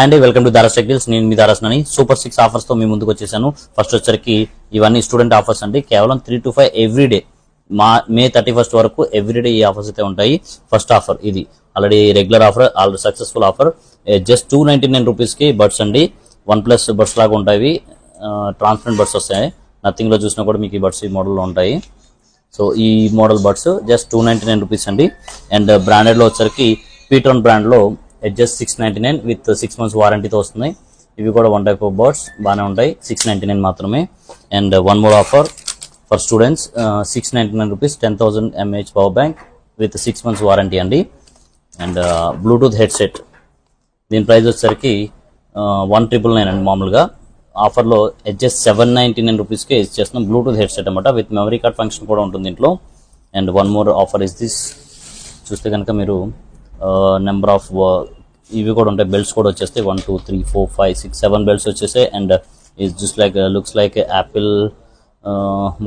And welcome to Daras tech deals. నేను మీ దారాస్ నని super 6 offers తో మీ ముందుకు వచ్చేసాను. ఫస్ట్ వచ్చరికి ఇవన్నీ స్టూడెంట్ ఆఫర్స్ అండి. కేవలం 3 to 5 ఎవ్రీడే, మే 31st వరకు ఎవ్రీడే ఈ ఆఫర్స్ అయితే ఉంటాయి. ఫస్ట్ ఆఫర్ ఇది already regular offer, already successful offer. Just 299 rupees కి బడ్స్ అండి. OnePlus బడ్స్ లాగా ఉంటాయి, ట్రాన్స్పరెంట్ బడ్స్ వస్తాయి. నథింగ్ లో చూసినా కూడా మీకు ఈ బడ్స్ ఈ మోడల్లో ఉంటాయి. సో ఈ మోడల్ బడ్స్ జస్ట్ 299 రూపీస్ అండి. అండ్ బ్రాండెడ్ లో వచ్చరికి పీట్రాన్ బ్రాండ్ లో జస్ట్ 699 విత్ 6 months వారంటీతో వస్తున్నాయి. ఇవి కూడా వన్ టైప్ ఆఫ్ బర్డ్స్ బాగానే ఉంటాయి, 699 మాత్రమే. And one more offer for students, 699 rupees 10,000 mAh power bank with 6 months warranty అండి. అండ్ బ్లూటూత్ హెడ్సెట్, దీని ప్రైస్ వచ్చేసరికి 1,999 అండి. మామూలుగా ఆఫర్లో జస్ట్ 799 రూపీస్కే ఇచ్చేస్తున్నాం. బ్లూటూత్ హెడ్సెట్ అనమాట, విత్ మెమరీ కార్డ్ ఫంక్షన్ కూడా ఉంటుంది దీంట్లో. And one more offer is this. చూస్తే కనుక మీరు నెంబర్ ఆఫ్ ఇవి కూడా ఉంటాయి, బెల్ట్స్ కూడా వచ్చేస్తాయి. 1 2 3 4 5 6 7 బెల్ట్స్ వచ్చేసాయి. And it's just like looks like Apple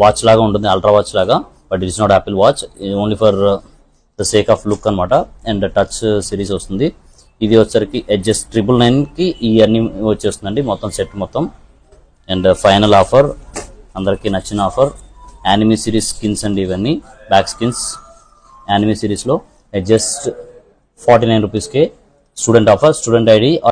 watch లాగా ఉంటుంది, అల్ట్రా వాచ్ లాగా. But it's not Apple watch, only for the sake of look అనమాట. అండ్ టచ్ సిరీస్ వస్తుంది. ఇది వచ్చరికి జస్ట్ 999కి ఈ అన్ని వచ్చేస్తుందండి, మొత్తం సెట్ మొత్తం. అండ్ ఫైనల్ ఆఫర్, అందరికీ నచ్చిన ఆఫర్, యానిమీ సిరీస్ స్కిన్స్ అండి. ఇవన్నీ బ్యాక్ స్కిన్స్ యానిమీ సిరీస్లో జస్ట్ 49 రూపీస్కే స్టూడెంట్ ఆఫర్. Student ID